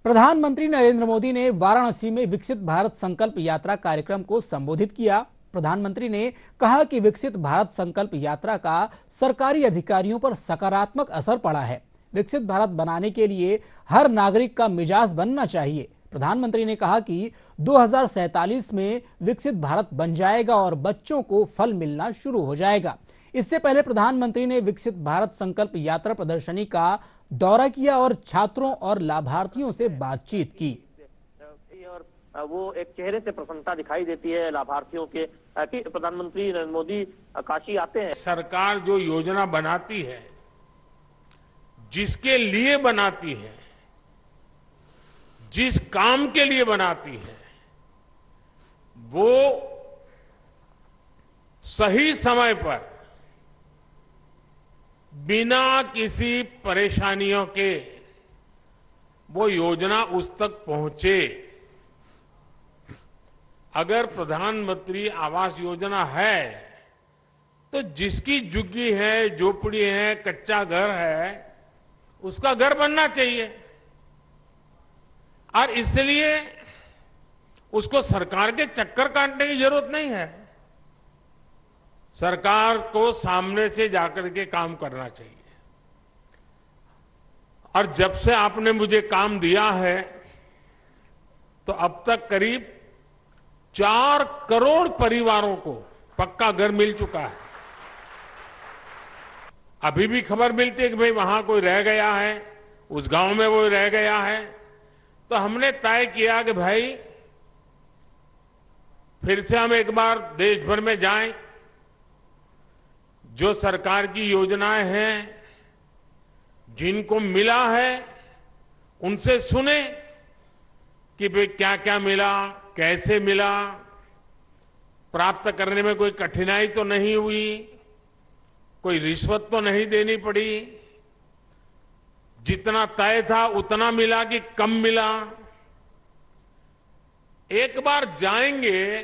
प्रधानमंत्री नरेंद्र मोदी ने वाराणसी में विकसित भारत संकल्प यात्रा कार्यक्रम को संबोधित किया। प्रधानमंत्री ने कहा कि विकसित भारत संकल्प यात्रा का सरकारी अधिकारियों पर सकारात्मक असर पड़ा है। विकसित भारत बनाने के लिए हर नागरिक का मिजाज बनना चाहिए। प्रधानमंत्री ने कहा कि 2047 में विकसित भारत बन जाएगा और बच्चों को फल मिलना शुरू हो जाएगा। इससे पहले प्रधानमंत्री ने विकसित भारत संकल्प यात्रा प्रदर्शनी का दौरा किया और छात्रों और लाभार्थियों से बातचीत की। और वो एक चेहरे से प्रसन्नता दिखाई देती है लाभार्थियों के कि प्रधानमंत्री नरेंद्र मोदी काशी आते हैं। सरकार जो योजना बनाती है, जिसके लिए बनाती है, जिस काम के लिए बनाती है, वो सही समय पर बिना किसी परेशानियों के वो योजना उस तक पहुंचे। अगर प्रधानमंत्री आवास योजना है तो जिसकी झुग्गी है, झोपड़ी है, कच्चा घर है, उसका घर बनना चाहिए और इसलिए उसको सरकार के चक्कर काटने की जरूरत नहीं है। सरकार को सामने से जाकर के काम करना चाहिए। और जब से आपने मुझे काम दिया है तो अब तक करीब 4 करोड़ परिवारों को पक्का घर मिल चुका है। अभी भी खबर मिलती है कि भाई वहां कोई रह गया है, उस गांव में वो रह गया है, तो हमने तय किया कि भाई फिर से हम एक बार देश भर में जाएं, जो सरकार की योजनाएं हैं, जिनको मिला है, उनसे सुने कि भाई क्या क्या मिला, कैसे मिला, प्राप्त करने में कोई कठिनाई तो नहीं हुई, कोई रिश्वत तो नहीं देनी पड़ी, जितना तय था उतना मिला कि कम मिला। एक बार जाएंगे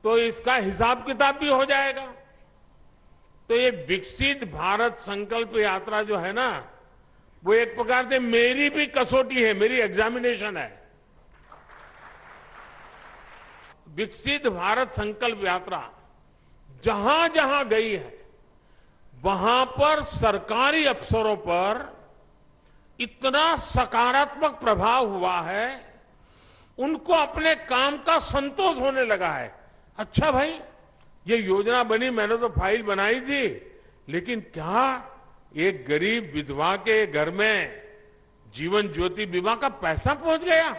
तो इसका हिसाब किताब भी हो जाएगा। तो ये विकसित भारत संकल्प यात्रा जो है ना, वो एक प्रकार से मेरी भी कसौटी है, मेरी एग्जामिनेशन है। विकसित भारत संकल्प यात्रा जहां जहां गई है, वहां पर सरकारी अफसरों पर इतना सकारात्मक प्रभाव हुआ है, उनको अपने काम का संतोष होने लगा है। अच्छा भाई, ये योजना बनी, मैंने तो फाइल बनाई थी, लेकिन क्या एक गरीब विधवा के घर में जीवन ज्योति बीमा का पैसा पहुंच गया?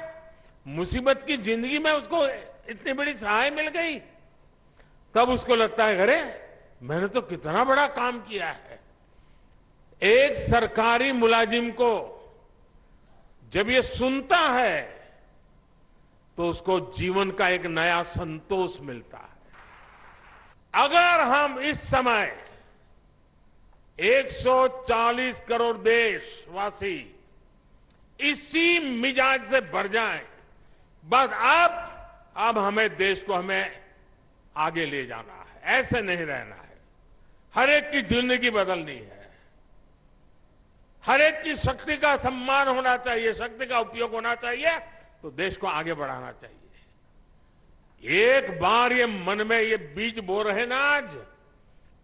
मुसीबत की जिंदगी में उसको इतनी बड़ी सहाय मिल गई। तब उसको लगता है, अरे मैंने तो कितना बड़ा काम किया है। एक सरकारी मुलाजिम को जब ये सुनता है तो उसको जीवन का एक नया संतोष मिलता है। अगर हम इस समय 140 करोड़ देशवासी इसी मिजाज से भर जाएं, बस अब हमें देश को हमें आगे ले जाना है, ऐसे नहीं रहना है। हर एक की जिंदगी बदलनी है, हर एक की शक्ति का सम्मान होना चाहिए, शक्ति का उपयोग होना चाहिए, तो देश को आगे बढ़ाना चाहिए। एक बार ये मन में ये बीज बो रहे ना, आज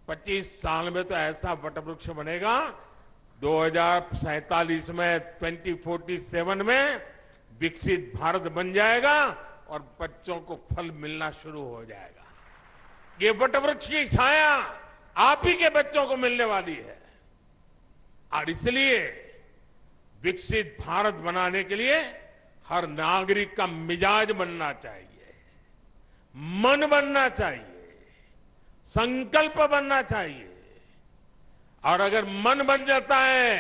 25 साल में तो ऐसा वटवृक्ष बनेगा, 2047 में 2047 में विकसित भारत बन जाएगा और बच्चों को फल मिलना शुरू हो जाएगा। ये वटवृक्ष की छाया आप ही के बच्चों को मिलने वाली है। और इसलिए विकसित भारत बनाने के लिए हर नागरिक का मिजाज बनना चाहिए, मन बनना चाहिए, संकल्प बनना चाहिए। और अगर मन बन जाता है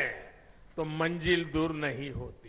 तो मंजिल दूर नहीं होती।